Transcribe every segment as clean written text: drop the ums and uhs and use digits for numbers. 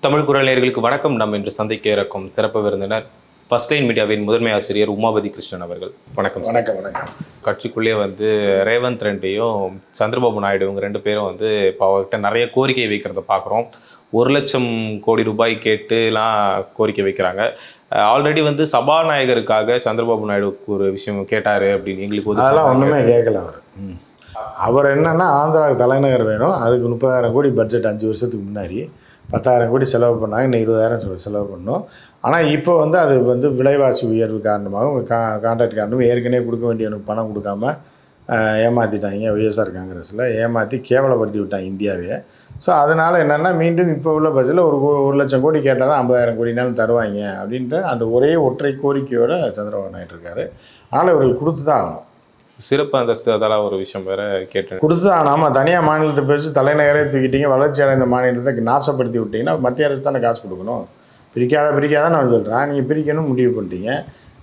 தமிழ் குரல் நேயர்களுக்கு வணக்கம். நம்ம இன்று சந்திக்க இருக்கும் சிறப்பு விருந்தினர் ஃபர்ஸ்ட் லைன் மீடியாவின் முதன்மை ஆசிரியர் உமாபதி கிருஷ்ணன் அவர்கள். வணக்கம். வணக்கம். வணக்கம். கட்சிக்குள்ளே ரேவந்த் ரெட்டியும் சந்திரபாபு நாயுடு இவங்க 2 பேரும் இப்போ அவர்கிட்ட நிறைய கோரிக்கை வைக்கிறத பார்க்குறோம். 1,00,000 கோடி ரூபாய் கேட்டுலாம் கோரிக்கை வைக்கிறாங்க. ஆல்ரெடி சபாநாயகருக்காக சந்திரபாபு நாயுடு ஒரு விஷயம் கேட்டார் அப்படின்னு எங்களுக்கு அதெல்லாம் ஒன்றுமே கேட்கல. அவர் என்னன்னா ஆந்திராவுக்கு தலைநகர் வேணும், அதுக்கு 30,000 கோடி பட்ஜெட் 5 வருஷத்துக்கு முன்னாடி 10,000 கோடி செலவு பண்ணாங்க, இன்னும் 20,000 செலவு பண்ணோம். ஆனால் இப்போ அது விலைவாசி உயர்வு காரணமாகவும் கான்ட்ராக்ட் காரணமும் ஏற்கனவே கொடுக்க வேண்டியவனுக்கு பணம் கொடுக்காம ஏமாற்றிட்டாங்க. ஒய்எஸ்ஆர் காங்கிரஸில் ஏமாற்றி கேவலப்படுத்தி விட்டாங்க இந்தியாவே. ஸோ அதனால் என்னென்னா மீண்டும் இப்போ உள்ள பட்ஜெட்டில் ஒரு 1,00,000 கோடி கேட்டால் தான் 50,000 கோடினாலும் தருவாங்க அப்படின்ற அந்த ஒரே ஒற்றை கோரிக்கையோட சந்திரபாபு நாயுடு இருக்கார். ஆனால் இவர்கள் கொடுத்து தான் ஆகணும். சிறப்பு அந்தஸ்து அதெல்லாம் ஒரு விஷயம் வேறு கேட்டு கொடுத்து தான். ஆமாம், தனியாக மாநிலத்தை பிரித்து தலைநகரே தூக்கிட்டீங்க, வளர்ச்சி அடைந்த மாநிலத்தை நாசப்படுத்தி விட்டிங்கன்னா மத்திய அரசு தானே காசு கொடுக்கணும். பிரிக்காத நான் சொல்கிறேன். நீங்கள் பிரிக்கணும் முடிவு பண்ணிட்டீங்க,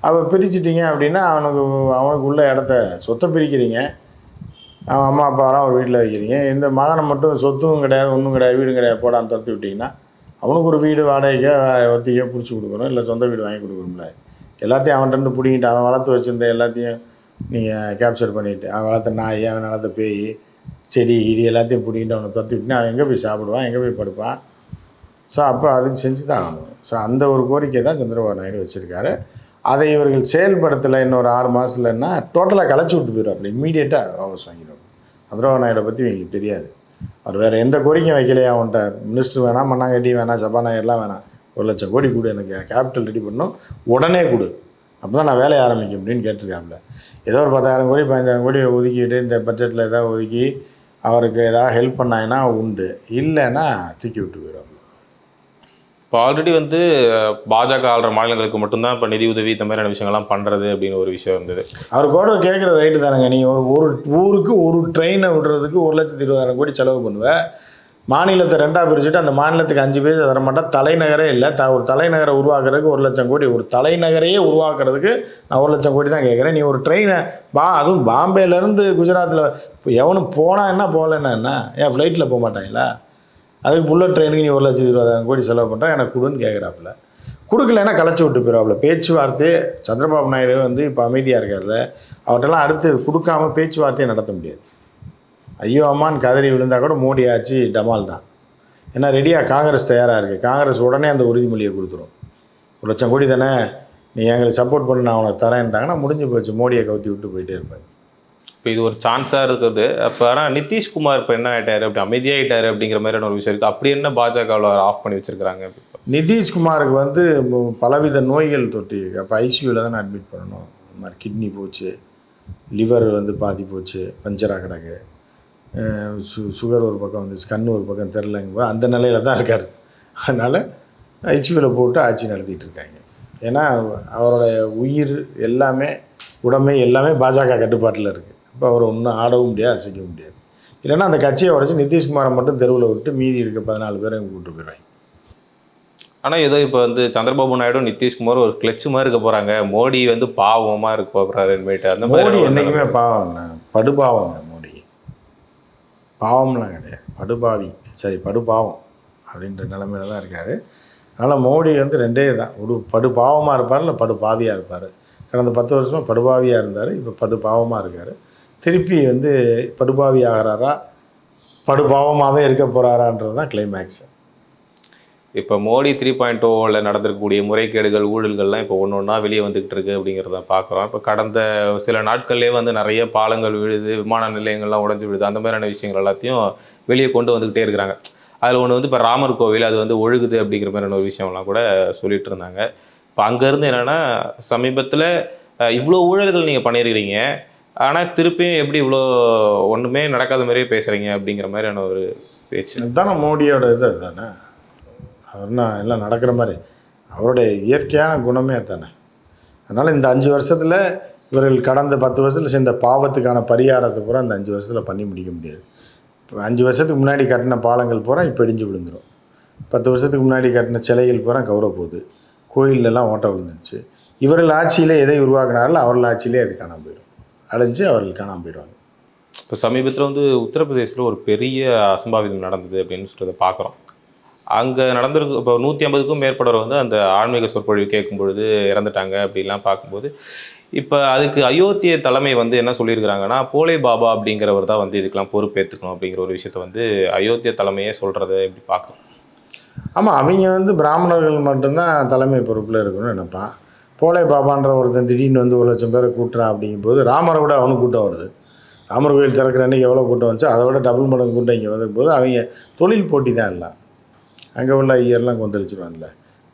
அவள் பிரிச்சுட்டீங்க அப்படின்னா அவனுக்கு உள்ள இடத்த சொத்தை பிரிக்கிறீங்க, அவன் அம்மா அப்பாவெல்லாம் ஒரு வீட்டில் வைக்கிறீங்க. இந்த மகனை மட்டும் சொத்தும் கிடையாது, ஒன்றும் கிடையாது, வீடும் கிடையாது, போடான்னு துரத்தி விட்டிங்கன்னா அவனுக்கு ஒரு வீடு வாடகைக்கோ ஒத்திக்கோ பிடிச்சி கொடுக்கணும், இல்லை சொந்த வீடு வாங்கி கொடுக்கணும்ல. எல்லாத்தையும் அவன்கிட்ட பிடிங்கிட்டு அவன் வளர்த்து வச்சுருந்த எல்லாத்தையும் நீங்கள் கேப்சர் பண்ணிவிட்டு அவன் வளர்த்த நாய், அவன் வளர்த்த பேய், செடி இடி எல்லாத்தையும் பிடிக்கிட்டு அவனை துரத்தி விட்டுனா அவன் எங்கே போய் சாப்பிடுவான், எங்கே போய் படுப்பான்? ஸோ அப்போ அதுக்கு செஞ்சு தான் ஆகணும். ஸோ அந்த ஒரு கோரிக்கை தான் சந்திரபாபு நாயுடு வச்சுருக்காரு. அதை இவர்கள் செயல்படுத்தலை. இன்னொரு 6 மாதத்துலன்னா டோட்டலாக கலைச்சி விட்டு போயிடும். இம்மீடியட்டாக வாபஸ் வாங்கிடும். சந்திரபாபு நாயுடை பற்றி எங்களுக்கு தெரியாது. அவர் வேறு எந்த கோரிக்கையும் வைக்கலையா? அவன்கிட்ட மினிஸ்டர் வேணாம், மண்ணாங்கட்டி வேணாம், சபாநாயகர்லாம் வேணாம், 1,00,000 கோடி கொடு, எனக்கு கேபிட்டல் ரெடி பண்ணணும், உடனே கொடு, அப்போ தான் நான் வேலையை ஆரம்பிக்கும் அப்படின்னு கேட்டிருக்காப்புல. ஏதோ ஒரு 10,000 கோடி 15,000 கோடி ஒதுக்கிட்டு இந்த பட்ஜெட்டில் ஏதாவது ஒதுக்கி அவருக்கு ஏதாவது ஹெல்ப் பண்ணாங்கன்னா உண்டு, இல்லைன்னா தூக்கி விட்டு போயிடும். இப்போ ஆல்ரெடி பாஜக ஆளுற மாநிலங்களுக்கு மட்டும்தான் இப்போ நிதி உதவி இந்த மாதிரியான விஷயங்கள்லாம் பண்ணுறது அப்படின்னு ஒரு விஷயம் இருந்தது. அவர் கூட கேட்குற ரைட்டு தானேங்க. நீங்கள் ஒரு ஊருக்கு ஒரு ட்ரெயினை விடுறதுக்கு 1,20,000 கோடி செலவு பண்ணுவேன். மாநிலத்தை 2ஆக பிரிச்சுட்டு அந்த மாநிலத்துக்கு 5 பேர் தரமாட்டா. தலைநகரே இல்லை, ஒரு தலைநகரை உருவாக்குறதுக்கு 1,00,000 கோடி, ஒரு தலைநகரையே உருவாக்குறதுக்கு நான் 1,00,000 கோடி தான் கேட்குறேன். நீ ஒரு ட்ரெயினை அதுவும் பாம்பேலேருந்து குஜராத்தில் இப்போ எவனும் போனால் என்ன, போகலன்னா என்ன? ஏன் ஃப்ளைட்டில் போக மாட்டாங்களா? அதுக்கு புல்லட் ட்ரெயினுக்கு நீ 1,20,000 கோடி செலவு பண்ணுறேன், எனக்கு கொடுன்னு கேட்குறாப்புல. கொடுக்கலன்னா கலைச்சி விட்டு போயிடுவாப்புல. பேச்சுவார்த்தையே சந்திரபாபு நாயுடு இப்போ அமைதியாக இருக்கார்ல, அவர்கிட்டலாம் அடுத்து கொடுக்காம பேச்சுவார்த்தையை நடத்த முடியாது. ஐயோ அம்மான்னு கதறி விழுந்தால் கூட மோடி ஆச்சு டமால் தான். ஏன்னா ரெடியாக காங்கிரஸ் தயாராக இருக்குது. காங்கிரஸ் உடனே அந்த உறுதிமொழியை கொடுத்துரும். 1,00,000 கோடி தானே, நீ எங்களுக்கு சப்போர்ட் பண்ண நான் உனக்கு தரேன்ட்டாங்கன்னா முடிஞ்சு போச்சு, மோடியை கவுத்தி விட்டு போயிட்டே இருப்பாங்க. இப்போ இது ஒரு சான்ஸாக இருக்குது. அப்போ ஆனால் நிதிஷ்குமார் இப்போ என்ன ஆகிட்டார், அப்படி அமைதியாகிட்டார் அப்படிங்கிற மாதிரியான ஒரு விஷயம் இருக்குது. அப்படி என்ன பாஜகவில் ஆஃப் பண்ணி வச்சுருக்கிறாங்க? நிதிஷ்குமாருக்கு பலவித நோய்கள் தொட்டி. அப்போ ஐசியூவில் தானே அட்மிட் பண்ணணும். இந்த மாதிரி கிட்னி போச்சு, லிவர் பாதி போச்சு, பஞ்சராக கிடக்கு, சுகர் ஒரு பக்கம் வந்துச்சு, கண் ஒரு பக்கம் தெரிலங்க, அந்த நிலையில் தான் இருக்கார். அதனால் ஐசியூவில் போட்டு ஆட்சி நடத்திட்டு இருக்காங்க. ஏன்னா அவருடைய உயிர் எல்லாமே, உடமை எல்லாமே பாஜக கட்டுப்பாட்டில் இருக்குது. இப்போ அவர் ஒன்றும் ஆடவும் முடியாது, அசைக்கவும் முடியாது. இல்லைன்னா அந்த கட்சியை உடச்சி நிதிஷ்குமாரை மட்டும் தெருவில் விட்டு மீதி இருக்க 14 பேரை கூப்பிட்டு போயிடுவாங்க. ஆனால் ஏதோ இப்போ சந்திரபாபு நாயுடு நிதிஷ்குமார் ஒரு கிளச்சு மாதிரி இருக்க போகிறாங்க. மோடி பாவமாக இருக்க போகிறாரு. அந்த மோடி என்றைக்குமே பாவம், படுபாவங்க. மோடி பாவம்லாம் கிடையாது, படுபாவி, சரி படுபாவம் அப்படின்ற நிலைமையில தான் இருக்கார். அதனால் மோடி 2 தான், ஒரு படுபாவமாக இருப்பார், இல்லை படுபாவியாக இருப்பார். கடந்த 10 வருஷமாக படுபாவியாக இருந்தார், இப்போ படுபாவமாக இருக்கார். திருப்பி படுபாவி ஆகிறாரா, படுபாவமாகவே இருக்க போகிறாரான்றது தான் கிளைமேக்ஸ். இப்போ மோடி 3.0வில் நடந்திருக்கக்கூடிய முறைகேடுகள், ஊழல்கள்லாம் இப்போ ஒன்று ஒன்றா வெளியே வந்துக்கிட்டு இருக்குது அப்படிங்கிறத பார்க்குறோம். இப்போ கடந்த சில நாட்கள்லேயே நிறைய பாலங்கள் விழுது, விமான நிலையங்கள்லாம் உடஞ்சி விழுது, அந்த மாதிரியான விஷயங்கள் எல்லாத்தையும் வெளியே கொண்டு வந்துக்கிட்டே இருக்கிறாங்க. அதில் ஒன்று இப்போ ராமர் கோவில் அது ஒழுகுது அப்படிங்கிற மாதிரியான ஒரு விஷயம்லாம் கூட சொல்லிட்டு இருந்தாங்க. இப்போ அங்கேருந்து என்னென்னா, சமீபத்தில் இவ்வளோ ஊழல்கள் நீங்கள் பண்ணியிருக்கிறீங்க, ஆனால் திருப்பியும் எப்படி இவ்வளோ ஒன்றுமே நடக்காத மாதிரியே பேசுகிறீங்க அப்படிங்கிற மாதிரியான ஒரு பேச்சு. அதுதானே மோடியோட இது. அதுதானே அவர்னா எல்லாம் நடக்கிற மாதிரி, அவருடைய இயற்கையான குணமே அதுதானே. அதனால் இந்த 5 வருஷத்தில் இவர்கள் கடந்த 10 வருஷத்தில் சேர்ந்த பாவத்துக்கான பரிகாரத்தை பூரா இந்த 5 வருஷத்தில் பண்ணி முடிக்க முடியாது. இப்போ 5 வருஷத்துக்கு முன்னாடி கட்டின பாலங்கள் பூரா இப்போ இடிஞ்சு விழுந்துடும். 10 வருஷத்துக்கு முன்னாடி கட்டின சிலைகள் பூரா கௌரவ போகுது, கோயிலெல்லாம் ஓட்ட விழுந்துருச்சு. இவர்கள் ஆட்சியிலே எதை உருவாக்குனாலும் அவர்கள் ஆட்சியிலே அது காணாமல் போயிடும், அழிஞ்சு அவர்கள் காணாமல் போயிடுவாங்க. இப்போ சமீபத்தில் உத்தரப்பிரதேசத்தில் ஒரு பெரிய அசம்பாவிதம் நடந்தது அப்படின்னு சொல்கிறத பார்க்குறோம். அங்கே நடந்திருக்கு. இப்போ 150க்கும் மேற்பட்டவர் வந்து அந்த ஆன்மீக சொற்பொழிவு கேட்கும் பொழுது இறந்துட்டாங்க அப்படிலாம் பார்க்கும்போது, இப்போ அதுக்கு அயோத்திய தலைமை வந்து என்ன சொல்லியிருக்கிறாங்கன்னா, போலே பாபா அப்படிங்கிறவர் தான் வந்து இதுக்கெல்லாம் பொறுப்பேற்றுக்கணும் அப்படிங்கிற ஒரு விஷயத்த வந்து அயோத்திய தலைமையே சொல்கிறத எப்படி பார்க்கணும்? ஆமாம், அவங்க வந்து பிராமணர்கள் மட்டும்தான் தலைமை பொறுப்பில் இருக்கணும்னு நினைப்பான். போலே பாபான்ற ஒருத்தன் திடீர்னு வந்து 1,00,000 பேரை கூட்டுறான் அப்படிங்கும்போது, ராமரை விட அவனுக்கு கூட்டம் வருது. ராமர் கோயில் திறக்கிற அன்றைக்கி எவ்வளோ கூட்டம் வந்துச்சோ அதை விட டபுள் மடங்கு கூட்டம் இங்கே வரும்போது அவங்க தொழில் போட்டி தான் இல்லை. அங்கே உள்ள ஐயர்லாம் கொந்தளிச்சிருவான்ல.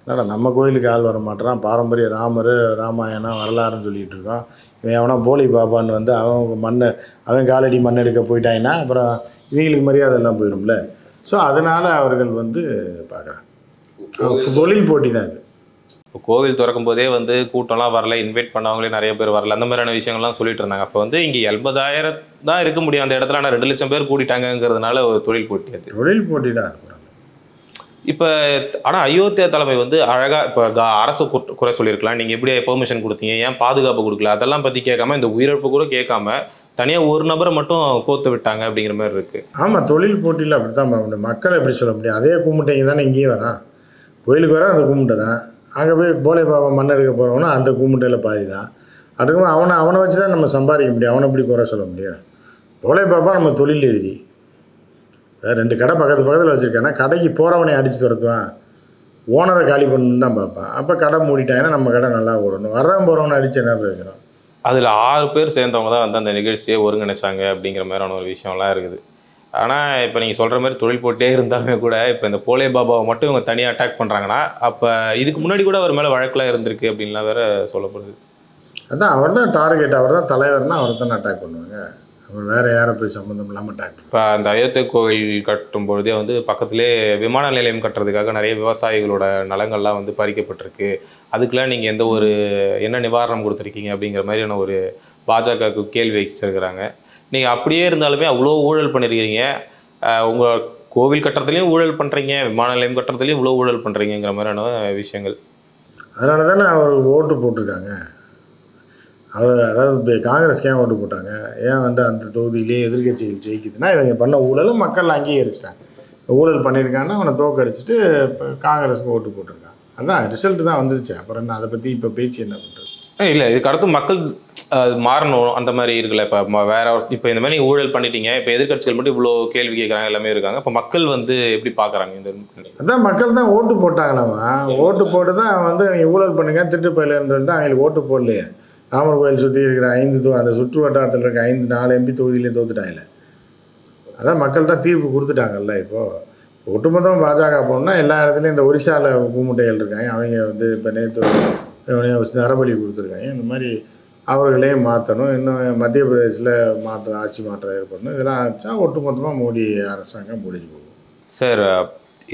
என்னடா நம்ம கோயிலுக்கு ஆள் வர மாட்டேறான், பாரம்பரிய ராமர் ராமாயணம் வரலாறுன்னு சொல்லிகிட்டு இருக்கோம், இவன் எவனா போலி பாபான்னு வந்து அவன் காலடி மண் எடுக்க போயிட்டாங்கன்னா அப்புறம் இவங்களுக்கு மரியாதை எல்லாம் போயிடும்ல. ஸோ அதனால் அவர்கள் வந்து பார்க்குறாங்க. தொழில் போட்டி தான் இது. இப்போ கோவில் திறக்கும் போதே வந்து கூட்டம்லாம் வரல, இன்வைட் பண்ணவங்களே நிறைய பேர் வரல, அந்த மாதிரியான விஷயங்கள்லாம் சொல்லிட்டு இருந்தாங்க. அப்போ வந்து இங்கே 80,000 தான் இருக்க முடியும் அந்த இடத்துல, ஆனால் 2,00,000 பேர் கூட்டிட்டாங்கிறதுனால ஒரு தொழில் போட்டி அது. தொழில் போட்டி தான் இருக்கிறாங்க. இப்போ ஆனால் அயோத்தியா தலைமை வந்து அழகாக இப்போ அரசு குறை சொல்லியிருக்கலாம், நீங்கள் எப்படி பெர்மிஷன் கொடுத்தீங்க, ஏன் பாதுகாப்பு கொடுக்கல, அதெல்லாம் பற்றி கேட்காம, இந்த உயிரிழப்பு கூட கேட்காம தனியாக ஒரு நபரை மட்டும் கோர்த்து விட்டாங்க அப்படிங்கிற மாதிரி இருக்குது. ஆமாம், தொழில் போட்டியில் அப்படி தான் மக்களை எப்படி சொல்ல முடியும். அதே கும்பிட்டைங்க தானே இங்கேயும் வரான், கோயிலுக்கு வர அந்த கும்பிட்டை தான், அங்கே போய் போலே பாபா மண் எடுக்க போகிறவனா அந்த கும்பிட்டையில் பாதி தான். அதுக்கு அவனை வச்சு தான் நம்ம சம்பாதிக்க முடியும், அவனை எப்படி குறை சொல்ல முடியும். போலே பாபா நம்ம தொழில் எதிரி. 2 கடை பக்கத்தில் வச்சுருக்கானா கடைக்கு போகிறவனை அடித்து துரத்துவான், ஓனரை காலி பண்ணணுன்னு தான் பார்ப்பான். அப்போ கடை மூடிட்டாங்கன்னா நம்ம கடை நல்லா ஓடணும், வர்றவன் போகிறவனை அடித்து என்ன பிரயோஜனம். அதில் 6 பேர் சேர்ந்தவங்க தான் வந்து அந்த நிகழ்ச்சியை ஒருங்கிணைச்சாங்க அப்படிங்கிற மாதிரியான ஒரு விஷயம்லாம் இருக்குது. ஆனால் இப்போ நீங்கள் சொல்கிற மாதிரி தொழில் போட்டே இருந்தாலுமே கூட இப்போ இந்த போலே பாபாவை மட்டும் இவங்க தனியாக அட்டாக் பண்ணுறாங்கன்னா, அப்போ இதுக்கு முன்னாடி கூட அவர் மேலே வழக்கெலாம் இருந்திருக்கு அப்படின்லாம் வேற சொல்லப்படுது. அதான் அவர் தான் டார்கெட், அவர் தான் தலைவர்னா அவரை தான் அட்டாக் பண்ணுவாங்க, அவர் வேறு யாரை போய் சம்மந்தம் இல்லாமல் அட்டாக் பண்ணுவாங்க. இப்போ அந்த அயோத்தியா கோவில் கட்டும் பொழுதே வந்து பக்கத்துலேயே விமான நிலையம் கட்டுறதுக்காக நிறைய விவசாயிகளோட நலங்கள்லாம் வந்து பறிக்கப்பட்டிருக்கு, அதுக்கெலாம் நீங்கள் எந்த ஒரு என்ன நிவாரணம் கொடுத்துருக்கீங்க அப்படிங்கிற மாதிரியான ஒரு பாஜகவுக்கு கேள்வி வச்சிருக்கிறாங்க. நீங்கள் அப்படியே இருந்தாலுமே அவ்வளோ ஊழல் பண்ணியிருக்கிறீங்க, உங்கள் கோவில் கட்டுறதுலையும் ஊழல் பண்ணுறீங்க, விமான நிலையம் கட்டுறதுலையும் இவ்வளோ ஊழல் பண்ணுறீங்கிற மாதிரியான விஷயங்கள். அதனால தானே அவர் ஓட்டு போட்டிருக்காங்க. அதாவது காங்கிரஸ்க்கு ஏன் ஓட்டு போட்டாங்க, ஏன் வந்து அந்த தொகுதியிலேயே எதிர்கட்சிகள் ஜெயிக்குதுன்னா இவங்க பண்ண ஊழலும் மக்கள் அங்கீகரிச்சிட்டாங்க. ஊழல் பண்ணியிருக்காங்கன்னா அவனை தோக்கடிச்சிட்டு இப்போ காங்கிரஸுக்கு ஓட்டு போட்டிருக்காங்க. அதான் ரிசல்ட் தான் வந்துருச்சு. அப்புறம் என்ன அதை பற்றி இப்போ பேச்சு என்ன பண்ணுறது. இல்லை, இதுக்கு அடுத்து மக்கள் மாறணும் அந்த மாதிரி இருக்குல்ல. இப்போ வேற இப்போ இந்த மாதிரி நீங்கள் ஊழல் பண்ணிட்டீங்க, இப்போ எதிர்கட்சிகள் மட்டும் இவ்வளோ கேள்வி கேட்குறாங்க, எல்லாமே இருக்காங்க. இப்போ மக்கள் வந்து எப்படி பார்க்குறாங்க இந்த? அதான் மக்கள் தான் ஓட்டு போட்டாங்களாமா, ஓட்டு போட்டு தான் வந்து அவங்க ஊழல் பண்ணுங்க திட்டு பயிலன்றது தான் அவங்களுக்கு ஓட்டு போடலையே. ராமர் கோயில் சுற்றி இருக்கிற அந்த சுற்று வட்டாரத்தில் இருக்க 4 எம்பி தொகுதியிலையும் தோத்துட்டாங்கல்ல. அதான் மக்கள் தான் தீர்ப்பு கொடுத்துட்டாங்கல்ல. இப்போது ஒட்டுமொத்தமாக பாஜக போகணுன்னா எல்லா இடத்துலையும் இந்த ஒரிசாவில் கூமுட்டைகள் இருக்காங்க, அவங்க வந்து இப்போ நேற்று நரபலி கொடுத்துருக்காங்க. இந்த மாதிரி அவர்களையும் மாற்றணும், இன்னும் மத்திய பிரதேசத்தில் ஆட்சி மாற்றம் ஏற்படணும். இதெல்லாம் ஆச்சா ஒட்டுமொத்தமாக மோடி அரசாங்கம் முடிஞ்சு போகும். சார்,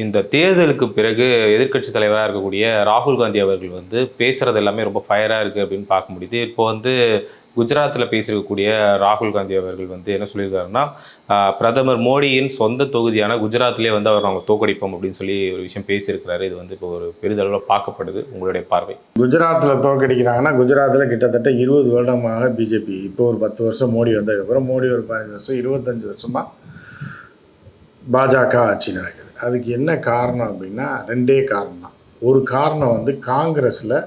இந்த தேர்தலுக்கு பிறகு எதிர்க்கட்சி தலைவராக இருக்கக்கூடிய ராகுல் காந்தி அவர்கள் வந்து பேசுகிறது எல்லாமே ரொம்ப ஃபயராக இருக்குது அப்படின்னு பார்க்க முடியுது. இப்போ வந்து குஜராத்தில் பேசியிருக்கக்கூடிய ராகுல் காந்தி அவர்கள் வந்து என்ன சொல்லியிருக்காருன்னா, பிரதமர் மோடியின் சொந்த தொகுதியான குஜராத்லேயே வந்து அவர் நாங்கள் தோக்கடிப்போம் அப்படின்னு சொல்லி ஒரு விஷயம் பேசியிருக்கிறாரு. இது வந்து இப்போ ஒரு பெரிதளவில் பார்க்கப்படுது. உங்களுடைய பார்வை? குஜராத்தில் தோக்கடிக்கிறாங்கன்னா, குஜராத்தில் கிட்டத்தட்ட 20 வருடமாக பிஜேபி, இப்போ ஒரு 10 வருஷம் மோடி வந்ததுக்கப்புறம், மோடி ஒரு 15 வருஷம் 25 வருஷமாக பாஜக ஆட்சி நடக்குது. அதுக்கு என்ன காரணம் அப்படின்னா 2 காரணம் தான். ஒரு காரணம் வந்து காங்கிரஸில்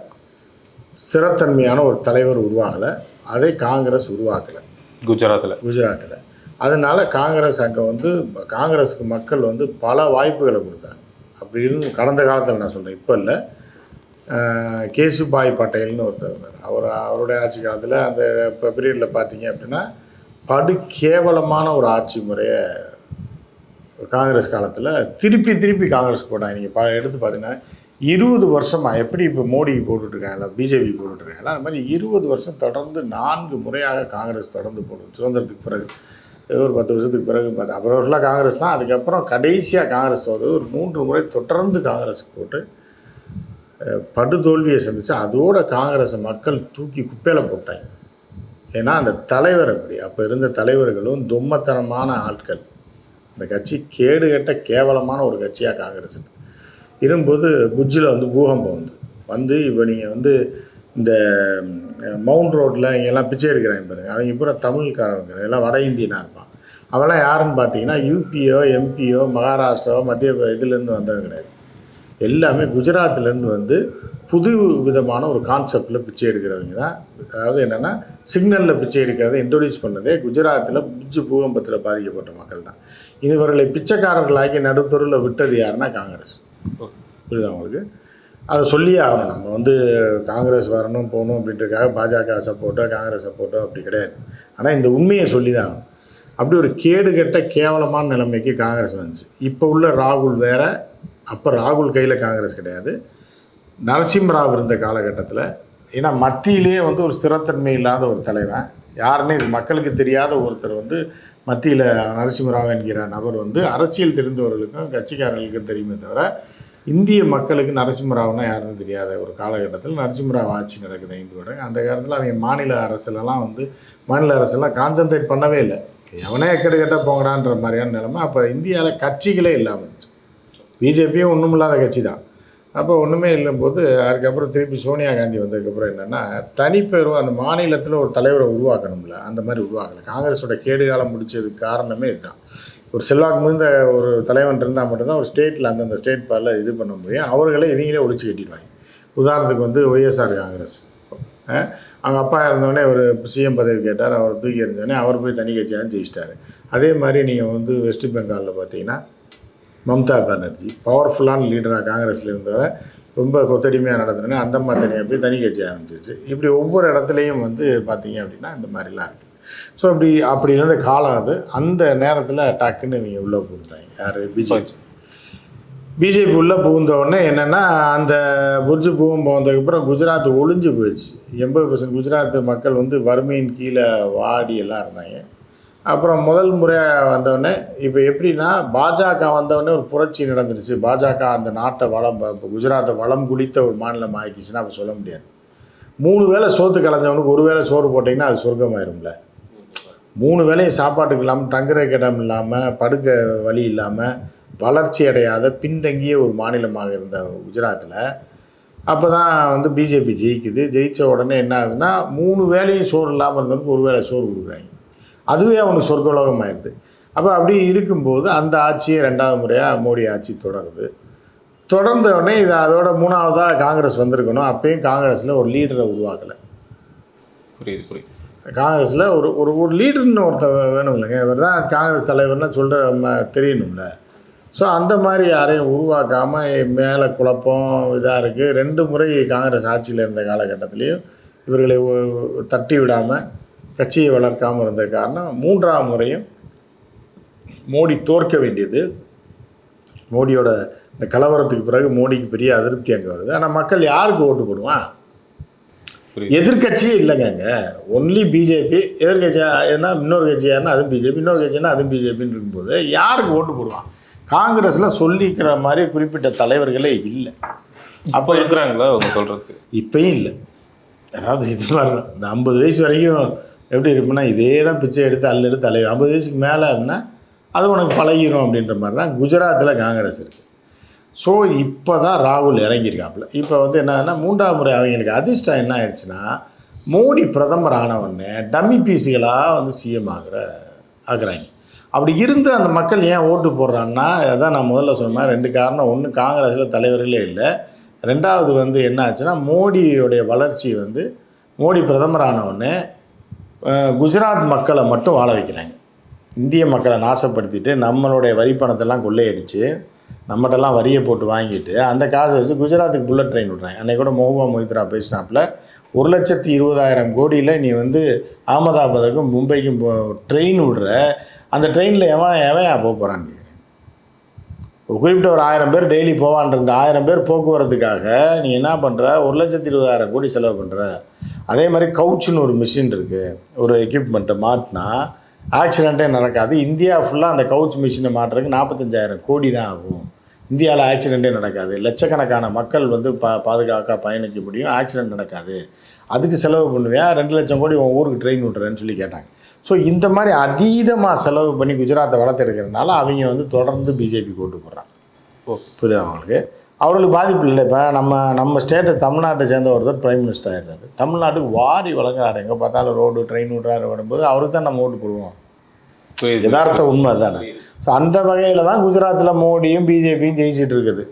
ஸ்திரத்தன்மையான ஒரு தலைவர் உருவாகலை, அதை காங்கிரஸ் உருவாக்கலை குஜராத்தில். அதனால் காங்கிரஸ் அங்கே வந்து காங்கிரஸுக்கு மக்கள் வந்து பல வாய்ப்புகளை கொடுத்தாங்க. அப்படி இருந்து கடந்த காலத்தில் நான் சொல்கிறேன், இப்போ இல்லை. கேசுபாய் பட்டேல்னு ஒருத்தர் இருந்தார். அவருடைய ஆட்சி காலத்தில் அந்த இப்போ பீரியடில் பார்த்தீங்க அப்படின்னா படு கேவலமான ஒரு ஆட்சி முறையை காங்கிரஸ் காலத்தில் திருப்பி காங்கிரஸ் போட்டாங்க. நீங்கள் எடுத்து பார்த்தீங்கன்னா 20 வருஷமாக எப்படி இப்போ மோடி போட்டுட்ருக்காங்களா, பிஜேபி போட்டுட்ருக்காங்களா, அது மாதிரி 20 வருஷம் தொடர்ந்து 4 முறையாக காங்கிரஸ் தொடர்ந்து போடுது. சுதந்திரத்துக்கு பிறகு ஒரு 10 வருஷத்துக்கு பிறகு அப்புறம் ஃபுல்லாக காங்கிரஸ் தான். அதுக்கப்புறம் கடைசியாக காங்கிரஸ் வந்து ஒரு 3 முறை தொடர்ந்து காங்கிரஸுக்கு போட்டு படுதோல்வியை சந்திச்சு அதோட காங்கிரஸை மக்கள் தூக்கி குப்பையில் போட்டாங்க. ஏன்னா அந்த தலைவர் அப்போ இருந்த தலைவர்களும் தொம்மத்தனமான ஆட்கள். இந்த கட்சி கேடுகட்ட கேவலமான ஒரு கட்சியாக காங்கிரஸ் இருக்கும்போது புஜ்ஜில் வந்து பூகம்பம் வந்து இப்போ நீங்கள் வந்து இந்த மவுண்ட் ரோட்டில் இங்கெல்லாம் பிச்சை எடுக்கிறாங்க பாருங்கள், அவங்க பூரா தமிழ்காரங்க, எல்லாம் வட இந்தியனாக இருப்பான். அவெல்லாம் யாருன்னு பார்த்தீங்கன்னா யூபியோ எம்பியோ மகாராஷ்டிராவோ மத்திய இதுலேருந்து வந்தவங்க கிடையாது. எல்லாமே குஜராத்லேருந்து வந்து புது விதமான ஒரு கான்செப்டில் பிச்சை எடுக்கிறவங்க தான். அதாவது என்னென்னா சிக்னலில் பிச்சை எடுக்கிறத இன்ட்ரடியூஸ் பண்ணதே குஜராத்தில் புஜ் பூகம்பத்தில் பாதிக்கப்பட்ட மக்கள் தான். இவர்களை பிச்சைக்காரர்களாகி நடுத்தருவில் விட்டது யாருன்னா காங்கிரஸ். புரியுதா உங்களுக்கு? அதை சொல்லியே ஆகணும். நம்ம வந்து காங்கிரஸ் வரணும் போகணும் அப்படின்றதுக்காக பாஜக சப்போர்ட்டோ காங்கிரஸ் சப்போர்ட்டோ அப்படி கிடையாது. ஆனால் இந்த உண்மையை சொல்லி தான் ஆகணும். அப்படி ஒரு கேடுகட்ட கேவலமான நிலைமைக்கு காங்கிரஸ் வந்துச்சு. இப்போ உள்ள ராகுல் வேறு, அப்போ ராகுல் கையில் காங்கிரஸ் கிடையாது. நரசிம்மராவ் இருந்த காலகட்டத்தில், ஏன்னா மத்தியிலேயே வந்து ஒரு ஸ்திரத்தன்மை இல்லாத ஒரு தலைவன், யாருன்னு இது மக்களுக்கு தெரியாத ஒருத்தர் வந்து மத்தியில் நரசிம்மராவ் என்கிற நபர் வந்து அரசியல் தெரிந்தவர்களுக்கும் கட்சிக்காரர்களுக்கும் தெரியுமே தவிர இந்திய மக்களுக்கு நரசிம்மராவ்னா யாருன்னு தெரியாத ஒரு காலகட்டத்தில் நரசிம்மராவ் ஆட்சி நடக்குது 5 வருடம். அந்த காலத்தில் அவங்க மாநில அரசெல்லாம் கான்சன்ட்ரேட் பண்ணவே இல்லை. எவனே எக்கடு கேட்டால் போங்கடான்ற மாதிரியான நிலைமை. அப்போ இந்தியாவில் கட்சிகளே இல்லாமல் இருந்துச்சு. பிஜேபியும் ஒன்றும் இல்லாத கட்சி தான். அப்போ ஒன்றுமே இல்லைம்போது அதுக்கப்புறம் திருப்பி சோனியா காந்தி வந்ததுக்கப்புறம் என்னென்னா தனிப்பெரும் அந்த மாநிலத்தில் ஒரு தலைவரை உருவாக்கணும்ல, அந்த மாதிரி உருவாக்கலை. காங்கிரஸோட கேடுகாலம் முடிச்சதுக்கு காரணமே இதுதான். ஒரு செல்வாக்கு மிகுந்த ஒரு தலைவன் இருந்தால் மட்டும்தான் ஒரு ஸ்டேட்டில் அந்தந்த ஸ்டேட் பாரில் இது பண்ண முடியும். அவர்களே இவங்களே ஒழிச்சு கட்டிடுவாங்க. உதாரணத்துக்கு வந்து ஒய்எஸ்ஆர் காங்கிரஸ், அவங்க அப்பா இருந்தோடனே ஒரு சிஎம் பதவி கேட்டார், அவர் தூக்கி இருந்தோடனே அவர் போய் தனி கட்சியாக ஜெயிச்சிட்டார். அதே மாதிரி நீங்கள் வந்து வெஸ்ட் பெங்காலில் பார்த்தீங்கன்னா மம்தா பானர்ஜி பவர்ஃபுல்லான லீடராக காங்கிரஸில் இருந்தவரை ரொம்ப கொத்தடிமையாக நடந்தோடனே அந்தம்மா தனியாக போய் தனி கட்சி ஆரம்பிச்சிச்சு. இப்படி ஒவ்வொரு இடத்துலையும் வந்து பார்த்தீங்க அப்படின்னா இந்த மாதிரிலாம் இருக்குது. ஸோ அப்படி இருந்த காலம் அது. அந்த நேரத்தில் டக்குன்னு நீங்கள் உள்ளே புகுந்தாங்க. யார்? பிஜேபி உள்ளே புகுந்தவுடனே என்னென்னா அந்த புர்ஜு பூகம்பம் வந்ததுக்கப்புறம் குஜராத் ஒளிஞ்சு போயிடுச்சு. 80% குஜராத் மக்கள் வந்து வறுமையின் கீழே வாடி எல்லாம் இருந்தாங்க. அப்புறம் முதல் முறையாக வந்தோடனே இப்போ எப்படின்னா பாஜக வந்தவுடனே ஒரு புரட்சி நடந்துருச்சு. பாஜக அந்த நாட்டை குஜராத்தை வளம் குளித்த ஒரு மாநிலம் ஆகிடுச்சுன்னா அப்போ சொல்ல முடியாது. 3 வேளை சோத்து கலைஞ்சவனுக்கு 1 வேளை சோறு போட்டிங்கன்னா அது சொர்க்கமாயிரும்ல. 3 வேளையும் சாப்பாட்டுக்கு இல்லாமல், தங்குறதுக்கு இடம் இல்லாமல், படுக்க வழி இல்லாமல், வளர்ச்சி அடையாத பின்தங்கிய ஒரு மாநிலமாக இருந்த குஜராத்தில் அப்போ தான் வந்து பிஜேபி ஜெயிக்குது. ஜெயித்த உடனே என்ன ஆகுதுன்னா 3 வேளையும் சோறு இல்லாமல் இருந்தவனுக்கு 1 வேளை சோறு கொடுக்குறாங்க. அதுவே அவனுக்கு சொர்க்கலோகம் ஆயிடுது. அப்போ அப்படி இருக்கும்போது அந்த ஆட்சியை 2வது முறையாக மோடி ஆட்சி தொடர்ந்த உடனே இது அதோட 3வதாக காங்கிரஸ் வந்திருக்கணும். அப்பயும் காங்கிரஸில் ஒரு லீடரை உருவாக்கலை. புரியுது. காங்கிரஸில் ஒரு லீடர்னு ஒருத்தர் வேணும் இல்லைங்க. இவர் தான் காங்கிரஸ் தலைவர்னு சொல்கிற தெரியணும்ல. ஸோ அந்த மாதிரி யாரையும் உருவாக்காமல் மேலே குழப்பம் இதாக இருக்குது. 2 முறை காங்கிரஸ் ஆட்சியில் இருந்த காலகட்டத்திலையும் இவர்களை தட்டி விடாமல் கட்சியை வளர்க்காமல் இருந்த காரணம் 3ஆம் முறையும் மோடி தோற்க வேண்டியது. மோடியோட இந்த கலவரத்துக்கு பிறகு மோடிக்கு பெரிய அதிருப்தி அங்கே வருது. ஆனால் மக்கள் யாருக்கு ஓட்டு போடுவான்? எதிர்கட்சியே இல்லைங்க. Only BJP. எதிர்கட்சியாக எதுனா இன்னொரு கட்சி யாருன்னா அதுவும் பிஜேபி, இன்னொரு கட்சின்னா அதுவும் பிஜேபின்னு இருக்கும்போது யாருக்கு ஓட்டு போடுவான்? காங்கிரஸில் சொல்லிக்கிற மாதிரி குறிப்பிட்ட தலைவர்களே இல்லை. அப்போ இருக்கிறாங்களா அவங்க சொல்கிறதுக்கு? இப்போயும் இல்லை. அதாவது இது மாதிரி இந்த 50 வயசு வரைக்கும் எப்படி இருக்குன்னா இதே தான் பிச்சை எடுத்து அல்லெடுத்து தலைவர். 50 வயசுக்கு மேலே அப்படின்னா அது உனக்கு பழகிரும் அப்படின்ற மாதிரி தான் குஜராத்தில் காங்கிரஸ் இருக்குது. ஸோ இப்போ தான் ராகுல் இறங்கியிருக்காப்புல. இப்போ வந்து என்னன்னா 3ஆம் முறை அவங்களுக்கு அதிர்ஷ்டம் என்ன ஆயிடுச்சுன்னா மோடி பிரதமர் ஆனவுடனே டம்மி பீஸுகளாக வந்து சிஎம் ஆகுறாங்க. அப்படி இருந்து அந்த மக்கள் ஏன் ஓட்டு போடுறான்னா அதான் நான் முதல்ல சொன்னேன். 2 காரணம். ஒன்று, காங்கிரஸில் தலைவர்களே இல்லை. 2வது வந்து என்ன ஆச்சுன்னா மோடியோடைய வளர்ச்சி வந்து மோடி பிரதமர் ஆனவுடனே குஜராத் மக்களை மட்டும் வாழ வைக்கிறாங்க. இந்திய மக்களை நாசப்படுத்திட்டு நம்மளுடைய வரி பணத்தெல்லாம் கொள்ளையடிச்சு நம்மகிட்டலாம் வரியை போட்டு வாங்கிட்டு அந்த காசை வச்சு குஜராத்துக்கு புல்லட் ட்ரெயின் விட்றாங்க. அன்றைக்கி கூட மொஹபூபா மொய்த்ரா பேசினாப்பில் 1,20,000 கோடியில் நீ வந்து அகமதாபாத்துக்கும் மும்பைக்கும் ட்ரெயின் விடுற, அந்த ட்ரெயினில் எவன் போக போகிறான்னு குறிப்பிட்ட ஒரு 1000 பேர் டெய்லி போவான். இந்த 1000 பேர் போக்குவரத்துக்காக நீ என்ன பண்ணுற? 1,20,000 கோடி செலவு பண்ணுற. அதே மாதிரி கவுச்சுன்னு ஒரு மிஷின் இருக்குது, ஒரு எக்யூப்மெண்ட்டை மாட்டினா ஆக்சிடெண்ட்டே நடக்காது. இந்தியா ஃபுல்லாக அந்த கவுச் மிஷினை மாட்டுறதுக்கு 45,000 கோடி தான் ஆகும். இந்தியாவில் ஆக்சிடெண்ட்டே நடக்காது. லட்சக்கணக்கான மக்கள் வந்து பாதுகாக்க பயணிக்க முடியும், ஆக்சிடெண்ட் நடக்காது. அதுக்கு செலவு பண்ணுவேன். 2 லட்சம் கோடி உன் ஊருக்கு ட்ரெயின் விட்டுறேன்னு சொல்லி கேட்டாங்க. ஸோ இந்த மாதிரி அதீதமாக செலவு பண்ணி குஜராத்தை வளர்த்துருக்கிறதுனால அவங்க வந்து தொடர்ந்து பிஜேபி ஓட்டு போடுறாங்க. புரியுது அவங்களுக்கு? அவர்களுக்கு பாதிப்பு இல்லை. இப்போ நம்ம ஸ்டேட்டை தமிழ்நாட்டை சேர்ந்த ஒருத்தர் பிரைம் மினிஸ்டர் ஆகிடுறாரு. தமிழ்நாட்டுக்கு வாரி வழங்குறாரு. எங்கே பார்த்தாலும் ரோடு ட்ரெயின் விட்றாரு வரும்போது அவருக்கு தான் நம்ம ஓட்டு போடுவோம். யதார்த்த உண்மை தானே. ஸோ அந்த வகையில் தான் குஜராத்தில் மோடியும் பிஜேபியும் ஜெயிச்சிட்டு இருக்குது.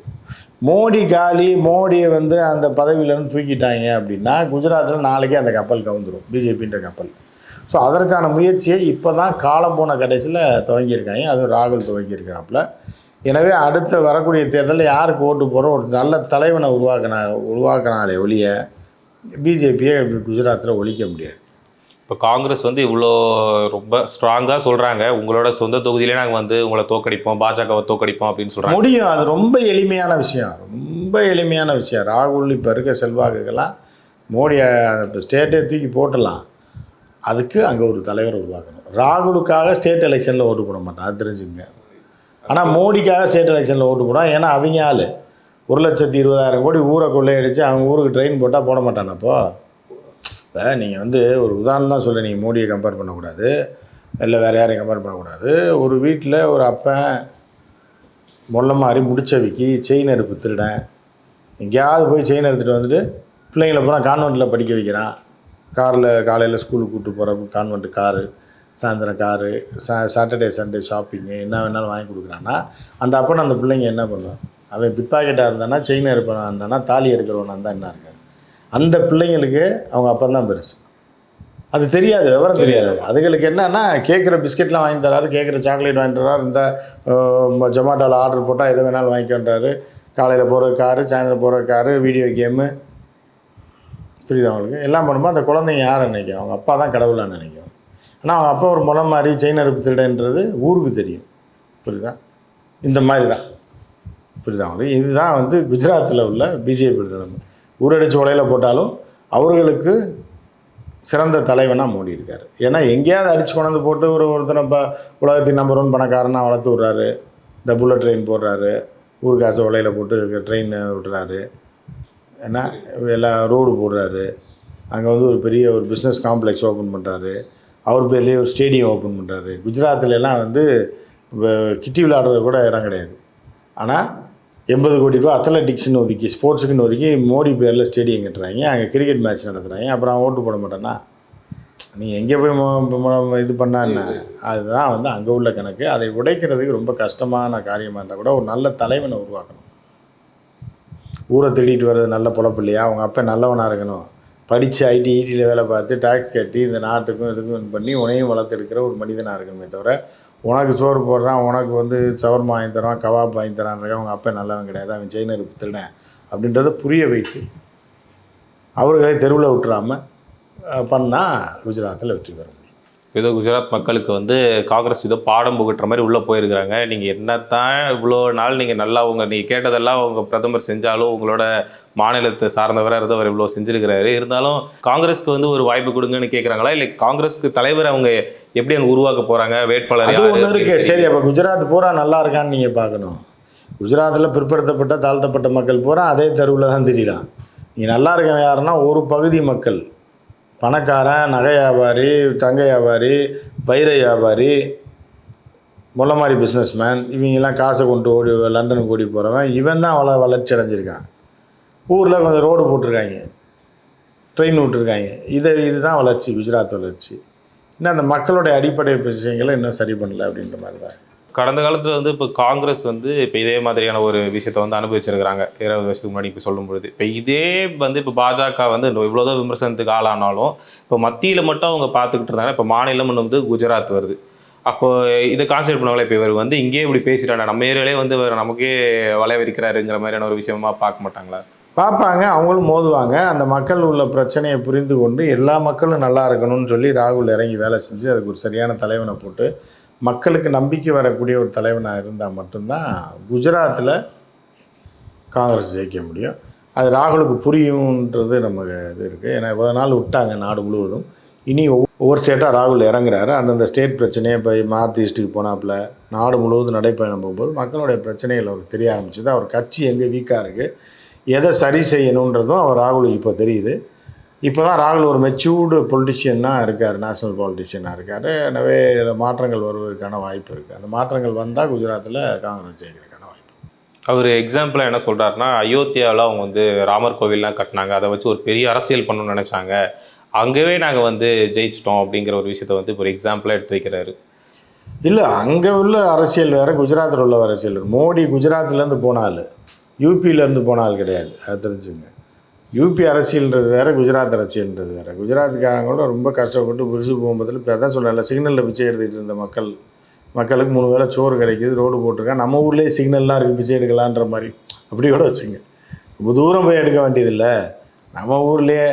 மோடி காலி, மோடியை வந்து அந்த பதவியிலேருந்து தூக்கிட்டாங்க அப்படின்னா குஜராத்தில் நாளைக்கே அந்த கப்பல் கவுந்துடும், பிஜேபின்ற கப்பல். ஸோ அதற்கான முயற்சியை இப்போ தான் காலம் போன கடைசியில் துவங்கியிருக்காங்க. அதுவும் ராகுல் துவங்கியிருக்கிறாப்புல. எனவே அடுத்த வரக்கூடிய தேர்தலில் யாருக்கு ஓட்டு போகிறோம், ஒரு நல்ல தலைவனை உருவாக்கினாலே ஒழிய பிஜேபியை குஜராத்தில் ஒழிக்க முடியாது. இப்போ காங்கிரஸ் வந்து இவ்வளோ ரொம்ப ஸ்ட்ராங்காக சொல்கிறாங்க, உங்களோட சொந்த தொகுதியிலே நாங்கள் வந்து உங்களை தோக்கடிப்போம், பாஜகவை தோக்கடிப்போம் அப்படின்னு சொல்கிறாங்க. முடியும். அது ரொம்ப எளிமையான விஷயம், ரொம்ப எளிமையான விஷயம். ராகுல் இப்போ இருக்க செல்வாக்குக்கெல்லாம் மோடியை இப்போ ஸ்டேட்டே தூக்கி போட்டலாம். அதுக்கு அங்கே ஒரு தலைவர் உருவாக்கணும். ராகுலுக்காக ஸ்டேட் எலெக்ஷனில் ஓட்டு போட மாட்டான், அது தெரிஞ்சுங்க. ஆனால் மோடிக்காக ஸ்டேட் எலெக்ஷனில் ஓட்டு போடான். ஏன்னா அவங்க ஆள் 1,20,000 கோடி ஊரை கொள்ளையடிச்சு அவங்க ஊருக்கு ட்ரெயின் போட்டால் போட மாட்டானப்போ. இப்போ நீங்கள் வந்து ஒரு உதாரணம் தான் சொல்ல, நீங்கள் மோடியை கம்பேர் பண்ணக்கூடாது, இல்லை வேறு யாரையும் கம்பேர் பண்ணக்கூடாது. ஒரு வீட்டில் ஒரு அப்பன் முள்ள மாதிரி முடிச்சவிக்கி செயின் எடுப்பு திருடன் எங்கேயாவது போய் செயின் எடுத்துகிட்டு வந்துட்டு பிள்ளைங்களை பூரா கான்வெண்ட்டில் படிக்க வைக்கிறான். காரில் காலையில் ஸ்கூலுக்கு கூப்பிட்டு போகிற கான்வெண்ட்டு காரு, சாயந்தரம் காரு, சாட்டர்டே சண்டே ஷாப்பிங்கு என்ன வேணாலும் வாங்கி கொடுக்குறான்னா அந்த அப்பன் அந்த பிள்ளைங்க என்ன பண்ணுவான்? அவன் பிட்பாக்கெட்டாக இருந்தானா, செயின் எடுப்பவனாக இருந்தானா, தாலி எடுக்கிறவனாக இருந்தால் என்ன இருக்காது? அந்த பிள்ளைங்களுக்கு அவங்க அப்பன் தான் பெருசு. அது தெரியாது, விவரம் தெரியாது. அதுகளுக்கு என்னன்னா கேட்குற பிஸ்கெட்லாம் வாங்கி தராரு, கேட்குற சாக்லேட் வாங்கி தராரு, இந்த ஜொமேட்டோவில் ஆர்டர் போட்டால் எதை வேணாலும் வாங்கிக்கொண்டாரு. காலையில் போகிற காரு, சாயந்தரம் போகிற காரு, வீடியோ கேமு, புரியுது அவங்களுக்கு. எல்லாம் பண்ணும்போது அந்த குழந்தைங்க யார் நினைக்கும்? அவங்க அப்பா தான் கடவுளாக நினைக்கும். ஆனால் அவங்க அப்பா ஒரு முளம் மாதிரி செயின் அறுப்பு திருடன்றது ஊருக்கு தெரியும், புரியுதா? இந்த மாதிரி தான், புரியுதா அவங்களுக்கு. இதுதான் வந்து குஜராத்தில் உள்ள பிஜேபி தலைமை. ஊரடிச்சு உலையில் போட்டாலும் அவர்களுக்கு சிறந்த தலைவனாக மோடி இருக்கார். ஏன்னா எங்கேயாவது அடித்து கொண்டாந்து போட்டு ஒருத்தனை இப்போ உலகத்தின் நம்பர் 1 பணக்காரனாக வளர்த்து விட்றாரு, இந்த புல்லட் ட்ரெயின் போடுறாரு, ஊர் காசை உலையில் போட்டு ட்ரெயின் விட்டுறாரு, ஏன்னா எல்லாம் ரோடு போடுறாரு, அங்கே வந்து ஒரு பெரிய ஒரு பிஸ்னஸ் காம்ப்ளெக்ஸ் ஓப்பன் பண்ணுறாரு, அவர் பேர்லேயே ஒரு ஸ்டேடியம் ஓப்பன் பண்ணுறாரு. குஜராத்திலலாம் வந்து கிட்டி விளையாடுறது கூட இடம் கிடையாது. ஆனால் 80 கோடி ரூபா அத்லட்டிக்ஸ்னு ஒதுக்கி, ஸ்போர்ட்ஸுக்குன்னு ஒதுக்கி மோடி பேரில் ஸ்டேடியம் கட்டுறாங்க, அங்கே கிரிக்கெட் மேட்ச் நடத்துகிறாங்க. அப்புறம் அவன் ஓட்டு போட மாட்டானா? நீ எங்கே போய் இது பண்ணா என்ன? அதுதான் வந்து அங்கே உள்ள கணக்கு. அதை உடைக்கிறதுக்கு ரொம்ப கஷ்டமான காரியமாக இருந்தால் கூட ஒரு நல்ல தலைவனை உருவாக்கணும். ஊரை திருடிட்டு வர்றது நல்ல பொழப்பு இல்லையா? அவங்க அப்போ நல்லவனாக இருக்கணும், படித்து ஐடியில் வேலை பார்த்து டேக்ஸ் கட்டி இந்த நாட்டுக்கும் இதுக்கும் பண்ணி உனையும் வளர்த்தெடுக்கிற ஒரு மனிதனாக இருக்கணுமே தவிர, உனக்கு சோறு போடுறான், உனக்கு வந்து சவர்மா வாங்கி தரான், கவாப் வாங்கி தரான்றக்க அவங்க அப்போ நல்லவன் கிடையாது, அவன் செயின் அறுப்பு திருடன் அப்படின்றத புரிய வைத்து அவர்களை தெருவில் விட்டுறாமல் பண்ணால் குஜராத்தில் வெற்றி பெற முடியும். ஏதோ குஜராத் மக்களுக்கு வந்து காங்கிரஸ் ஏதோ பாடம் புகட்டுற மாதிரி உள்ளே போயிருக்கிறாங்க. நீங்கள் என்னத்தான் இவ்வளோ நாள் நீங்கள் நல்லா நீங்கள் கேட்டதெல்லாம் உங்கள் பிரதமர் செஞ்சாலும் உங்களோட மாநிலத்தை சார்ந்தவராக இருந்து அவர் இவ்வளோ செஞ்சுருக்கிறாரு. இருந்தாலும் காங்கிரஸ்க்கு வந்து ஒரு வாய்ப்பு கொடுங்கன்னு கேட்குறாங்களா, இல்லை காங்கிரஸ்க்கு தலைவர் அவங்க எப்படி அங்கே உருவாக்க போகிறாங்க, வேட்பாளர் ஒன்று இருக்கு. சரி, அப்போ குஜராத் பூரா நல்லா இருக்கான்னு நீங்கள் பார்க்கணும். குஜராத்தில் பிற்படுத்தப்பட்ட தாழ்த்தப்பட்ட மக்கள் பூரா அதே தெருவில் தான் தெரியலாம். நீங்கள் நல்லா இருக்க யாருன்னா ஒரு பகுதி மக்கள், பணக்காரன், நகை வியாபாரி, தங்க வியாபாரி, வைர வியாபாரி, முல்லை மாதிரி பிஸ்னஸ்மேன், இவங்கெல்லாம் காசை கொண்டு ஓடி லண்டனுக்கு ஓடி போகிறவன், இவன் தான் வளர்ச்சி அடைஞ்சிருக்கான். ஊரில் கொஞ்சம் ரோடு போட்டிருக்காங்க, ட்ரெயின் விட்டுருக்காங்க. இதுதான் வளர்ச்சி, குஜராத் வளர்ச்சி. இன்னும் அந்த மக்களுடைய அடிப்படை விஷயங்களை இன்னும் சரி பண்ணல அப்படின்ற மாதிரி தான். கடந்த காலத்தில் வந்து இப்போ காங்கிரஸ் வந்து இப்போ இதே மாதிரியான ஒரு விஷயத்தை வந்து அனுபவிச்சிருக்கிறாங்க 20 வருஷத்துக்கு முன்னாடி. இப்போ சொல்லும்பொழுது இப்போ இதே வந்து இப்போ பாஜக வந்து இவ்வளோதான் விமர்சனத்துக்கு ஆளானாலும் இப்போ மத்தியில் மட்டும் அவங்க பார்த்துக்கிட்டு இருந்தாங்க. இப்போ மாநிலம்னு வந்து குஜராத் வருது. அப்போ இதை கான்சென்ட்ரேட் பண்ணுவாங்களே, இப்போ இவர் வந்து இங்கேயே இப்படி பேசிட்டாங்க, நம்ம ஏரியாலே வந்து இவர் நமக்கே வளைய விரிக்கிறாருங்கிற மாதிரியான ஒரு விஷயமா பார்க்க மாட்டாங்களா? பார்ப்பாங்க, அவங்களும் மோதுவாங்க. அந்த மக்கள் உள்ள பிரச்சனையை புரிந்து கொண்டு எல்லா மக்களும் நல்லா இருக்கணும்னு சொல்லி ராகுல் இறங்கி வேலை செஞ்சு அதுக்கு ஒரு சரியான தலைவனை போட்டு மக்களுக்கு நம்பிக்கை வரக்கூடிய ஒரு தலைவனாக இருந்தால் மட்டும்தான் குஜராத்தில் காங்கிரஸ் ஜெயிக்க முடியும். அது ராகுலுக்கு புரியுன்றது நமக்கு இது இருக்குது. ஏன்னா இவ்வளோ நாள் விட்டாங்க நாடு முழுவதும். இனி ஒவ்வொரு ஸ்டேட்டாக ராகுல் இறங்குறாரு. அந்தந்த ஸ்டேட் பிரச்சனையை இப்போ நார்த் ஈஸ்ட்டுக்கு போனாப்புல நாடு முழுவதும் நடைப்பயணம் போகும்போது மக்களுடைய பிரச்சனைகள் அவருக்கு தெரிய ஆரம்பிச்சுது. அவர் கட்சி எங்கே வீக்காக இருக்குது, எதை சரி செய்யணுன்றதும் அவர் ராகுலுக்கு இப்போ தெரியுது. இப்போ தான் ராகுல் ஒரு மெச்சூர்டு பொலிட்டிஷியனாக இருக்கார், நேஷனல் பொலிட்டிஷியனாக இருக்கார். எனவே மாற்றங்கள் வருவதற்கான வாய்ப்பு இருக்குது. அந்த மாற்றங்கள் வந்தால் குஜராத்தில் காங்கிரஸ் ஜெயிக்கிறதுக்கான வாய்ப்பு. அவர் எக்ஸாம்பிளாக என்ன சொல்கிறாருன்னா, அயோத்தியாவில் அவங்க வந்து ராமர் கோவில்லாம் கட்டினாங்க, அதை வச்சு ஒரு பெரிய அரசியல் பண்ணணும்னு நினச்சாங்க, அங்கேயே நாங்கள் வந்து ஜெயிச்சிட்டோம் அப்படிங்கிற ஒரு விஷயத்த வந்து ஒரு எக்ஸாம்பிளாக எடுத்து வைக்கிறாரு. இல்லை, அங்கே உள்ள அரசியல் வேறு, குஜராத்தில் உள்ள அரசியல் வேறு. மோடி குஜராத்லேருந்து போன ஆள், யூபியிலேருந்து போன ஆள் கிடையாது, அது தெரிஞ்சுங்க. யூபி அரசியல்ன்றது வேறு, குஜராத் அரசியல்ன்றது வேறு. குஜராத்துக்காரங்களும் ரொம்ப கஷ்டப்பட்டு புரிசு போகும்போதில் இப்போ தான் சொல்லலை, சிக்னலில் பிச்சை எடுத்துக்கிட்டு இருந்த மக்களுக்கு 3 வேளை சோறு கிடைக்கிது, ரோடு போட்டிருக்கேன். நம்ம ஊர்லேயே சிக்னல்லாம் இருக்குது, பிச்சை எடுக்கலான்ற மாதிரி அப்படி கூட வச்சுங்க. ரொம்ப தூரம் போய் எடுக்க வேண்டியதில்லை, நம்ம ஊர்லேயே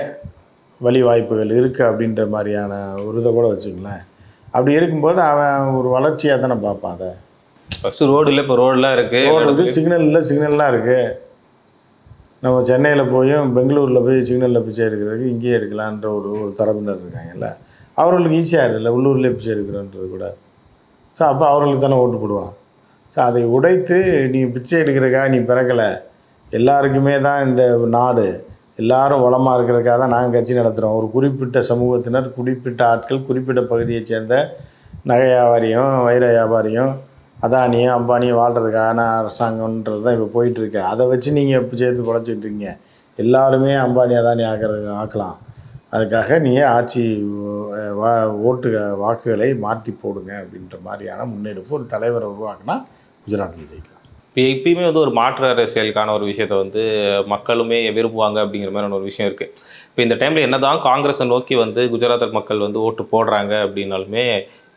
வழி வாய்ப்புகள் இருக்குது அப்படின்ற மாதிரியான ஒரு இதை கூட வச்சுங்களேன். அப்படி இருக்கும்போது அவன் ஒரு வளர்ச்சியாக தானே பார்ப்பான். அதை ஃபஸ்ட்டு ரோடு இல்லை, இப்போ ரோடெலாம் இருக்குது, ரோடு இருக்குது, சிக்னல் இல்லை, சிக்னல்லாம் இருக்குது. நம்ம சென்னையில் போயும் பெங்களூரில் போய் சிக்னலில் பிச்சை எடுக்கிறதுக்கு இங்கேயே எடுக்கலான்ற ஒரு தரப்பினர் இருக்காங்கல்ல, அவர்களுக்கு ஈஸியாக இருக்குல்ல உள்ளூர்லேயே பிச்சை எடுக்கிறன்றது கூட. ஸோ அப்போ அவர்களுக்கு தானே ஓட்டு போடுவான். ஸோ அதை உடைத்து நீ பிச்சை எடுக்கிறதுக்காக நீ பிறக்கலை, எல்லாருக்குமே தான் இந்த நாடு, எல்லாரும் வளமாக இருக்கிறதுக்காக தான் நாங்கள் கட்சி நடத்துகிறோம். ஒரு குறிப்பிட்ட சமூகத்தினர், குறிப்பிட்ட ஆட்கள், குறிப்பிட்ட பகுதியை சேர்ந்த நகை வியாபாரியும் வைர வியாபாரியும் அதானியும் அம்பானியும் வாழ்கிறதுக்கான அரசாங்கன்றது தான் இப்போ போயிட்டுருக்கு. அதை வச்சு நீங்கள் இப்போ சேர்த்து குறைச்சிக்கிட்டு இருக்கீங்க. எல்லாருமே அம்பானி அதானி ஆக்கலாம். அதுக்காக நீங்கள் ஆட்சி வாக்குகளை மாற்றி போடுங்க அப்படின்ற மாதிரியான முன்னெடுப்பு ஒரு தலைவரை உருவாக்குனா குஜராத்தில் ஜெயிக்கலாம். இப்போ எப்பயுமே வந்து ஒரு மாற்று அரசியலுக்கான ஒரு விஷயத்தை வந்து மக்களுமே விரும்புவாங்க அப்படிங்கிற மாதிரியான ஒரு விஷயம் இருக்குது. இப்போ இந்த டைமில் என்ன தான் காங்கிரஸை நோக்கி வந்து குஜராத் மக்கள் வந்து ஓட்டு போடுறாங்க அப்படின்னாலுமே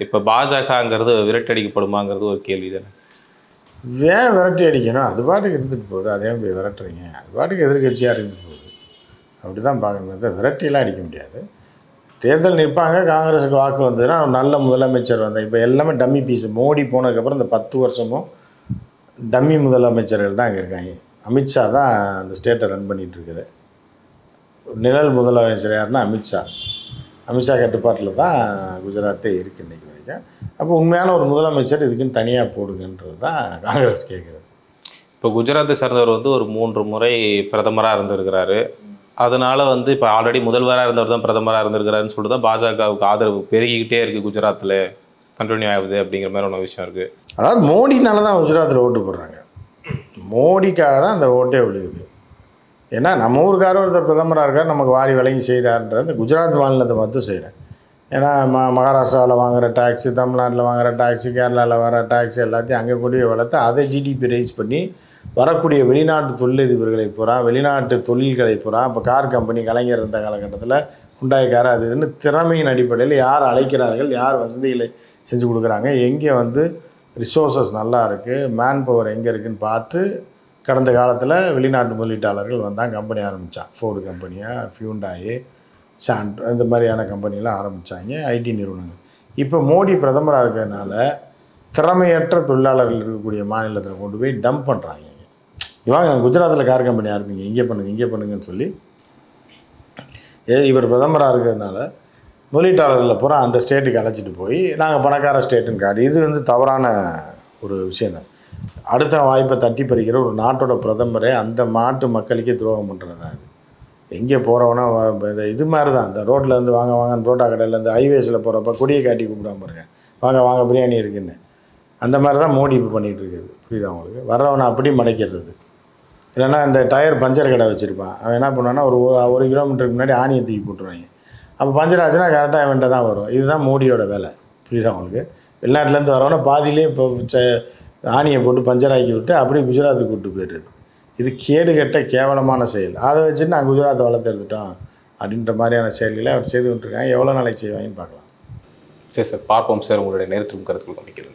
இப்போ பாஜகங்கிறது விரட்டடிக்கப்படுமாங்கிறது ஒரு கேள்வி தானே. ஏன் விரட்டி அடிக்கணும்? அது பாட்டுக்கு இருந்துட்டு போகுது, அதே போய் விரட்டுறீங்க. அது பாட்டுக்கு எதிர்கட்சியாக இருந்துட்டு போகுது, அப்படி தான் பார்க்கணும். விரட்டிலாம் அடிக்க முடியாது. தேர்தல் நிற்பாங்க, காங்கிரஸுக்கு வாக்கு வந்ததுன்னா ஒரு நல்ல முதலமைச்சர் வந்தேன். இப்போ எல்லாமே டம்மி பீஸ். மோடி போனதுக்கப்புறம் இந்த 10 வருஷமும் டம்மி முதலமைச்சர்கள் தான் அங்கே இருக்காங்க. அமித்ஷா தான் அந்த ஸ்டேட்டை ரன் பண்ணிகிட்டு இருக்குது. நிழல் முதலமைச்சர் யாருன்னா அமித்ஷா கட்டுப்பாட்டில் தான் குஜராத்தே இருக்குது இன்றைக்கி வரைக்கும். அப்போ உண்மையான ஒரு முதலமைச்சர் இதுக்குன்னு தனியாக போடுங்கன்றது தான் காங்கிரஸ் கேட்குறது. இப்போ குஜராத்தை சேர்ந்தவர் வந்து ஒரு 3 முறை பிரதமராக இருந்திருக்கிறாரு. அதனால் வந்து இப்போ ஆல்ரெடி முதல்வராக இருந்தவர் தான் பிரதமராக இருந்திருக்கிறாருன்னு சொல்லிட்டு தான் பாஜகவுக்கு ஆதரவு பெருகிக்கிட்டே இருக்குது, குஜராத்தில் கண்டினியூ ஆகுது அப்படிங்கிற மாதிரி ஒன்று விஷயம் இருக்குது. அதாவது மோடினால தான் குஜராத்தில் ஓட்டு போடுறாங்க. மோடிக்காக தான் அந்த ஓட்டே விழுகுது. ஏன்னா நம்ம ஊருக்காரர் ஒருத்தர் பிரதமராக இருக்கார், நமக்கு வாரி வழங்கி செய்கிறாருன்ற இந்த குஜராத் மாநிலத்தை மட்டும் செய்கிறேன். ஏன்னா மகாராஷ்டிராவில் வாங்குகிற டேக்ஸு, தமிழ்நாட்டில் வாங்குகிற டேக்ஸு, கேரளாவில் வர டேக்ஸு எல்லாத்தையும் அங்கே கொண்டு போய் வளர்த்து அதை ஜிடிபி ரைஸ் பண்ணி வரக்கூடிய வெளிநாட்டு தொழிலதிபர்களை பூரா, வெளிநாட்டு தொழில்களை பூரா, இப்போ கார் கம்பெனி கலைஞர் இருந்த காலகட்டத்தில் ஹுண்டாய் கார் அது இதுன்னு திறமையின் அடிப்படையில் யார் அழைக்கிறார்கள், யார் வசதிகளை செஞ்சு கொடுக்குறாங்க, எங்கே வந்து ரிசோர்ஸஸ் நல்லா இருக்குது, மேன் பவர் எங்கே இருக்குதுன்னு பார்த்து கடந்த காலத்தில் வெளிநாட்டு முதலீட்டாளர்கள் வந்தால் கம்பெனி ஆரம்பித்தான். ஃபோர்டு கம்பெனியாக, ஹியூண்டாய், சாண்ட், இந்த மாதிரியான கம்பெனிலாம் ஆரம்பித்தாங்க, ஐடி நிறுவனங்கள். இப்போ மோடி பிரதமராக இருக்கிறதுனால திறமையற்ற தொழிலாளர்கள் இருக்கக்கூடிய மாநிலத்தில் கொண்டு போய் டம்ப் பண்ணுறாங்க. இவாங்க குஜராத்தில் கார் கம்பெனி ஆரம்பிங்க, இங்கே பண்ணுங்கன்னு சொல்லி இவர் பிரதமராக இருக்கிறதுனால முதலீட்டாளர்களை பூரா அந்த ஸ்டேட்டுக்கு அழைச்சிட்டு போய் நாங்கள் பணக்கார ஸ்டேட்டுன்னு காட்டி, இது வந்து தவறான ஒரு விஷயம் தான். அடுத்த வாய்ப்பை தட்டி பறிக்கிற ஒரு நாட்டோட பிரதமரே அந்த நாட்டு மக்களுக்கே துரோகம் பண்ணுறது தான். எங்கே போகிறவனா இந்த இது மாதிரி தான், இந்த ரோட்டில் வாங்க புரோட்டா கடையில் ஹைவேஸில் போகிறப்ப கொடியை காட்டி கூப்பிடாம பாருங்க, வாங்க பிரியாணி இருக்குன்னு. அந்த மாதிரி தான் மோடி இப்போ பண்ணிகிட்டு இருக்குது. புரியுதா உங்களுக்கு? வர்றவனை அப்படி மடைக்கிறது. இல்லைன்னா இந்த டயர் பஞ்சர் கடை வச்சுருப்பான், அவன் என்ன பண்ணுவான்னா ஒரு கிலோமீட்டருக்கு முன்னாடி ஆணியை தூக்கி போட்டுருவாங்க. அப்போ பஞ்சர் ஆச்சுன்னா கரெக்டாக அவன்கிட்ட தான் வரும். இதுதான் மோடியோட வேலை. புரியுதா உங்களுக்கு? வெளிநாட்டிலேருந்து வரவனா பாதியிலே இப்போ ஆணியை போட்டு பஞ்சர் ஆக்கி விட்டு அப்படியே குஜராத்துக்கு கூப்பிட்டு போயிடுறது. இது கேடுகட்ட கேவலமான செயல். அதை வச்சுட்டு நான் குஜராத்தை வளர்த்து எடுத்துட்டோம் அப்படின்ற மாதிரியான செயல்களை அவர் செய்து கொண்டிருக்காங்க. எவ்வளோ நாளைக்கு செய்வாங்கன்னு பார்க்கலாம். சரி சார், பார்ப்போம் சார். உங்களுடைய நேரத்திலும் கருத்துக்கள் நம்பிக்கிறேன்.